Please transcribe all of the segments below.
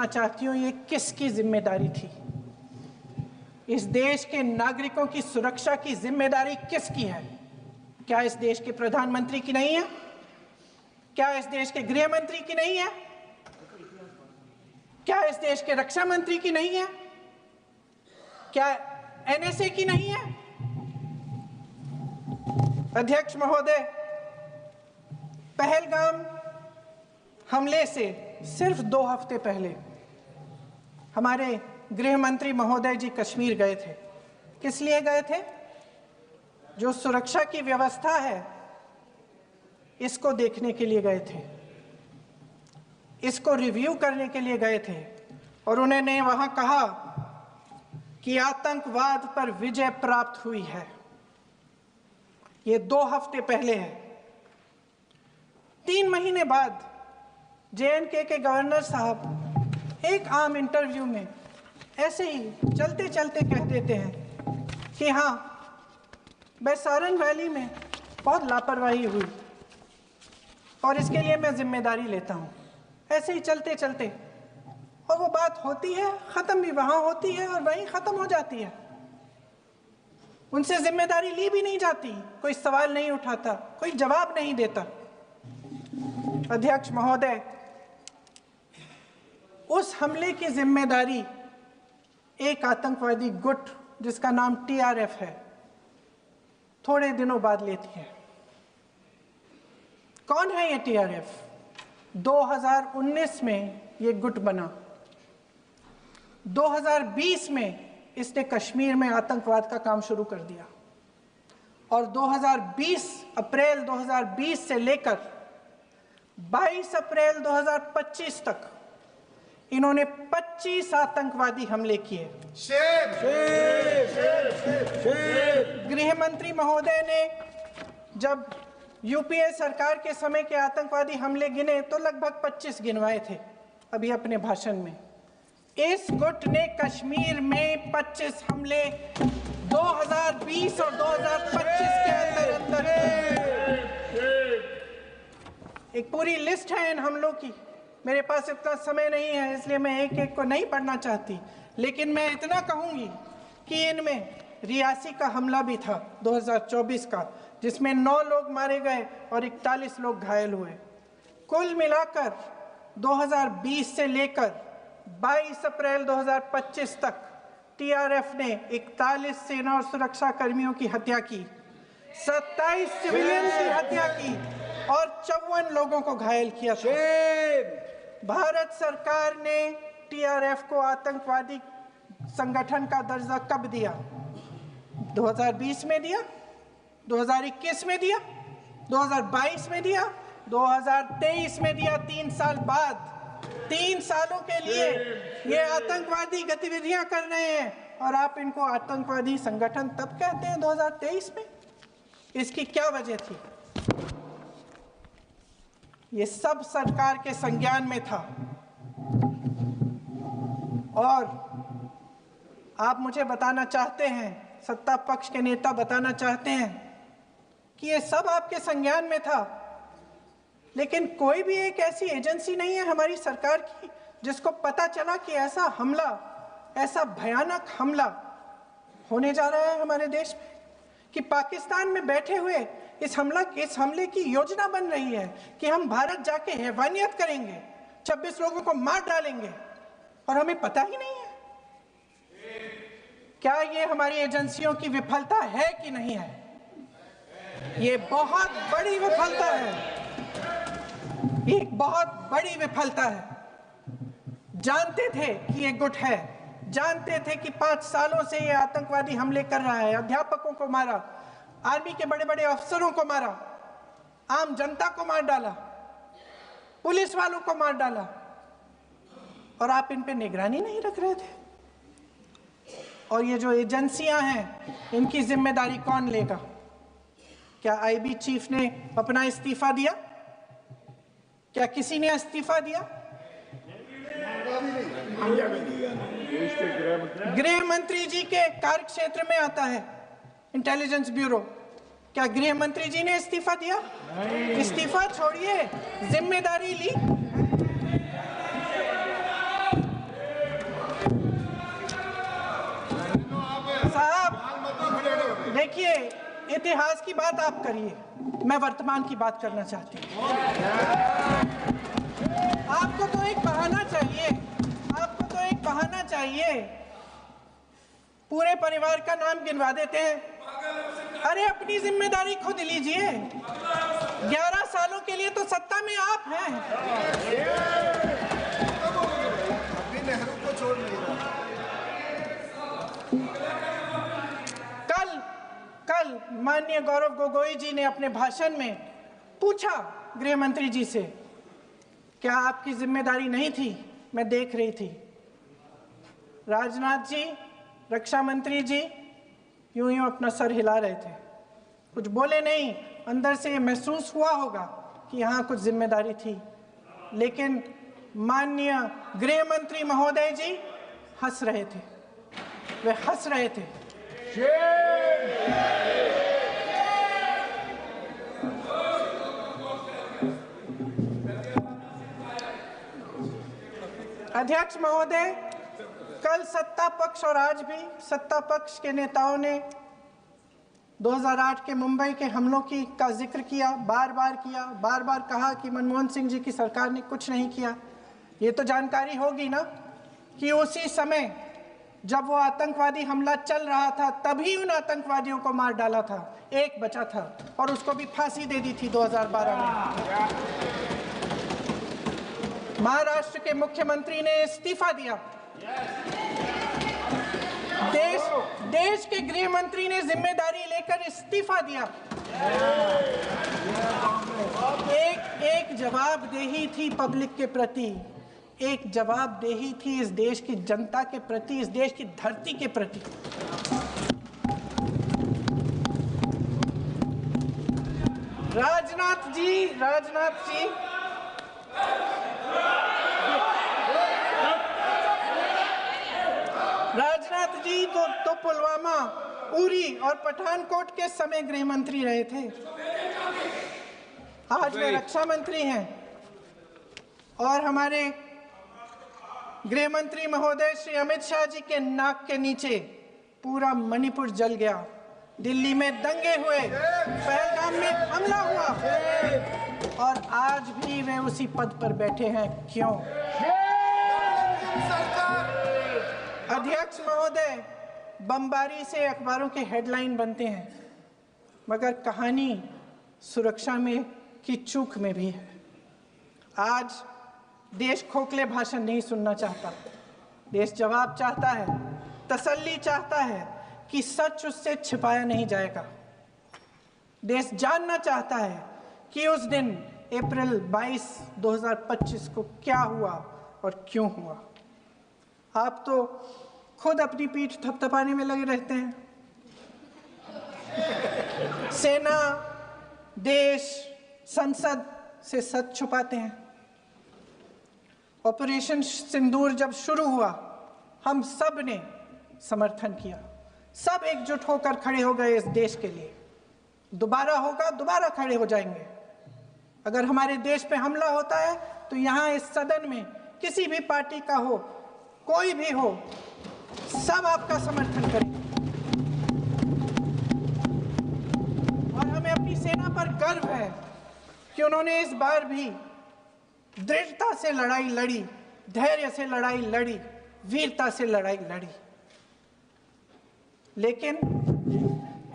चाहती हूँ ये किसकी जिम्मेदारी थी? इस देश के नागरिकों की सुरक्षा की जिम्मेदारी किसकी है? क्या इस देश के प्रधानमंत्री की नहीं है? क्या इस देश के गृह मंत्री की नहीं है? क्या इस देश के रक्षा मंत्री की नहीं है? क्या एनएसए की नहीं है? अध्यक्ष महोदय, पहलगाम हमले से सिर्फ 2 हफ्ते पहले हमारे गृह मंत्री महोदय जी कश्मीर गए थे। किस लिए गए थे? जो सुरक्षा की व्यवस्था है इसको देखने के लिए गए थे, इसको रिव्यू करने के लिए गए थे और उन्होंने वहां कहा कि आतंकवाद पर विजय प्राप्त हुई है। ये 2 हफ्ते पहले है। 3 महीने बाद JNK के गवर्नर साहब एक आम इंटरव्यू में ऐसे ही चलते चलते कह देते हैं कि हाँ, बैसारन वैली में बहुत लापरवाही हुई और इसके लिए मैं जिम्मेदारी लेता हूँ। ऐसे ही चलते चलते, और वो बात होती है, ख़त्म भी वहाँ होती है और वहीं ख़त्म हो जाती है। उनसे जिम्मेदारी ली भी नहीं जाती, कोई सवाल नहीं उठाता, कोई जवाब नहीं देता। अध्यक्ष महोदय, उस हमले की जिम्मेदारी एक आतंकवादी गुट जिसका नाम TRF है थोड़े दिनों बाद लेती है। कौन है ये TRF? 2019 में ये गुट बना। 2020 में इसने कश्मीर में आतंकवाद का काम शुरू कर दिया और अप्रैल 2020 से लेकर 22 अप्रैल 2025 तक इन्होंने 25 आतंकवादी हमले किए। गृह मंत्री महोदय ने जब UPA सरकार के समय के आतंकवादी हमले गिने तो लगभग 25 गिनवाए थे अभी अपने भाषण में। इस गुट ने कश्मीर में 25 हमले 2020 और 2025 के अंदर एक पूरी लिस्ट है इन हमलों की। मेरे पास इतना समय नहीं है इसलिए मैं एक एक को नहीं पढ़ना चाहती, लेकिन मैं इतना कहूंगी कि इनमें रियासी का हमला भी था 2024 का, जिसमें 9 लोग मारे गए और 41 लोग घायल हुए। कुल मिलाकर 2020 से लेकर 22 अप्रैल 2025 तक TRF ने 41 सेना और सुरक्षा कर्मियों की हत्या की, 27 सिविलियंस की हत्या की और 54 लोगों को घायल किया था। भारत सरकार ने TRF को आतंकवादी संगठन का दर्जा कब दिया? 2020 में दिया, 2021 में दिया, 2022 में दिया, 2023 में दिया। 3 साल बाद, 3 सालों के लिए ये आतंकवादी गतिविधियां कर रहे हैं और आप इनको आतंकवादी संगठन तब कहते हैं 2023 में? इसकी क्या वजह थी? ये सब सरकार के संज्ञान में था और आप मुझे बताना चाहते हैं, सत्ता पक्ष के नेता बताना चाहते हैं कि ये सब आपके संज्ञान में था, लेकिन कोई भी एक ऐसी एजेंसी नहीं है हमारी सरकार की जिसको पता चला कि ऐसा हमला, ऐसा भयानक हमला होने जा रहा है हमारे देश में, कि पाकिस्तान में बैठे हुए इस हमले की योजना बन रही है कि हम भारत जाके हैवानियत करेंगे, 26 लोगों को मार डालेंगे और हमें पता ही नहीं है। क्या ये हमारी एजेंसियों की विफलता है कि नहीं है? ये बहुत बड़ी विफलता है, एक बहुत बड़ी विफलता है। जानते थे कि ये गुट है, जानते थे कि 5 सालों से ये आतंकवादी हमले कर रहा है, अध्यापकों को मारा, आर्मी के बड़े बड़े अफसरों को मारा, आम जनता को मार डाला, पुलिस वालों को मार डाला, और आप इन पे निगरानी नहीं रख रहे थे। और ये जो एजेंसियां हैं इनकी जिम्मेदारी कौन लेगा? क्या IB चीफ ने अपना इस्तीफा दिया? क्या किसी ने इस्तीफा दिया? गृह मंत्री जी के कार्य क्षेत्र में आता है इंटेलिजेंस ब्यूरो। क्या गृह मंत्री जी ने इस्तीफा दिया? इस्तीफा छोड़िए, जिम्मेदारी ली। इतिहास की बात आप करिए, मैं वर्तमान की बात करना चाहती हूँ। आपको तो एक बहाना चाहिए, आपको तो एक बहाना चाहिए। पूरे परिवार का नाम गिनवा देते हैं। अरे अपनी जिम्मेदारी खुद लीजिए। 11 सालों के लिए तो सत्ता में आप हैं। अभी नेहरू को छोड़ नहीं रहा। कल माननीय गौरव गोगोई जी ने अपने भाषण में पूछा गृह मंत्री जी से, क्या आपकी जिम्मेदारी नहीं थी? मैं देख रही थी। राजनाथ जी, रक्षा मंत्री जी यूं यूं अपना सर हिला रहे थे, कुछ बोले नहीं। अंदर से ये महसूस हुआ होगा कि यहाँ कुछ जिम्मेदारी थी, लेकिन माननीय गृह मंत्री महोदय जी हंस रहे थे, वे हंस रहे थे। अध्यक्ष महोदय, कल सत्ता पक्ष और आज भी सत्ता पक्ष के नेताओं ने 2008 के मुंबई के हमलों का जिक्र किया, बार बार कहा कि मनमोहन सिंह जी की सरकार ने कुछ नहीं किया। ये तो जानकारी होगी ना कि उसी समय जब वो आतंकवादी हमला चल रहा था, तभी उन आतंकवादियों को मार डाला था। एक बचा था और उसको भी फांसी दे दी थी 2012 में। महाराष्ट्र के मुख्यमंत्री ने इस्तीफा दिया। देश के गृह मंत्री ने जिम्मेदारी लेकर इस्तीफा दिया। एक जवाबदेही थी पब्लिक के प्रति, एक जवाबदेही थी इस देश की जनता के प्रति, इस देश की धरती के प्रति। राजनाथ जी तो पुलवामा, उरी और पठानकोट के समय गृह मंत्री रहे थे। आज वे रक्षा मंत्री हैं और हमारे गृह मंत्री महोदय श्री अमित शाह जी के नाक के नीचे पूरा मणिपुर जल गया, दिल्ली में दंगे हुए, पहलगाम में हमला हुआ और आज भी वे उसी पद पर बैठे हैं। क्यों? अध्यक्ष महोदय, बमबारी से अखबारों के हेडलाइन बनते हैं, मगर कहानी सुरक्षा में की चूक में भी है। आज देश खोखले भाषण नहीं सुनना चाहता, देश जवाब चाहता है, तसल्ली चाहता है कि सच उससे छिपाया नहीं जाएगा। देश जानना चाहता है कि उस दिन अप्रैल 22, 2025 को क्या हुआ और क्यों हुआ। आप तो खुद अपनी पीठ थपथपाने में लगे रहते हैं। सेना, देश, संसद से सच छुपाते हैं। ऑपरेशन सिंदूर जब शुरू हुआ, हम सब ने समर्थन किया, सब एकजुट होकर खड़े हो गए इस देश के लिए। दोबारा होगा, दोबारा खड़े हो जाएंगे। अगर हमारे देश पे हमला होता है तो यहाँ इस सदन में किसी भी पार्टी का हो, कोई भी हो, सब आपका समर्थन करेंगे। और हमें अपनी सेना पर गर्व है कि उन्होंने इस बार भी दृढ़ता से लड़ाई लड़ी, धैर्य से लड़ाई लड़ी, वीरता से लड़ाई लड़ी। लेकिन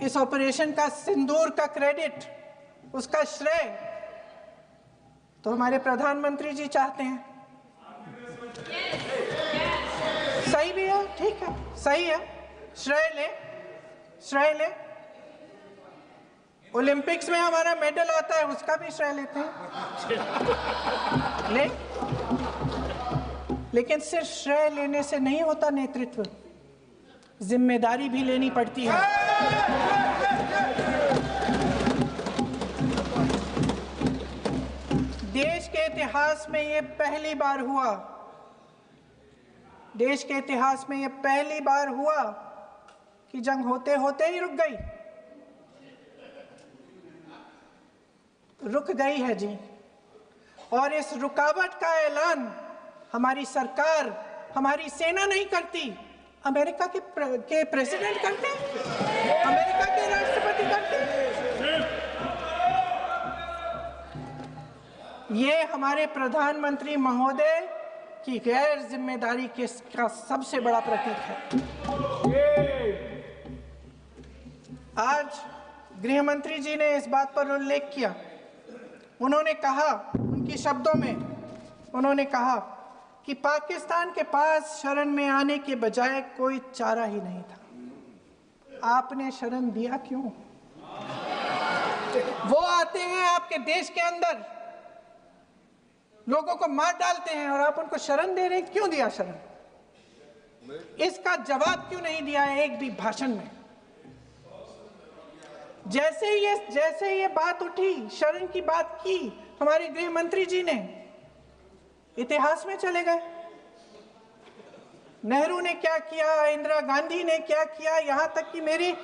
इस ऑपरेशन का सिंदूर का क्रेडिट, उसका श्रेय तो हमारे प्रधानमंत्री जी चाहते हैं। सही भी है, ठीक है, सही है, श्रेय ले। ओलंपिक्स में हमारा मेडल आता है, उसका भी श्रेय लेते हैं। लेकिन सिर्फ श्रेय लेने से नहीं होता नेतृत्व, जिम्मेदारी भी लेनी पड़ती है। देश के इतिहास में ये पहली बार हुआ, देश के इतिहास में ये पहली बार हुआ कि जंग होते होते ही रुक गई है जी। और इस रुकावट का ऐलान हमारी सरकार, हमारी सेना नहीं करती, अमेरिका के प्रेसिडेंट करते हैं, अमेरिका के राष्ट्रपति नहीं करते। ये हमारे प्रधानमंत्री महोदय की गैर जिम्मेदारी का सबसे बड़ा प्रतीक है। आज गृह मंत्री जी ने इस बात पर उल्लेख किया। उन्होंने कहा, उनके शब्दों में उन्होंने कहा कि पाकिस्तान के पास शरण में आने के बजाय कोई चारा ही नहीं था। आपने शरण दिया क्यों? वो आते हैं आपके देश के अंदर, लोगों को मार डालते हैं और आप उनको शरण दे रहे हैं। क्यों दिया शरण? इसका जवाब क्यों नहीं दिया एक भी भाषण में? जैसे ये बात उठी, शरण की बात की, हमारे गृह मंत्री जी ने इतिहास में चले गए। नेहरू ने क्या किया, इंदिरा गांधी ने क्या किया, यहां तक कि मेरी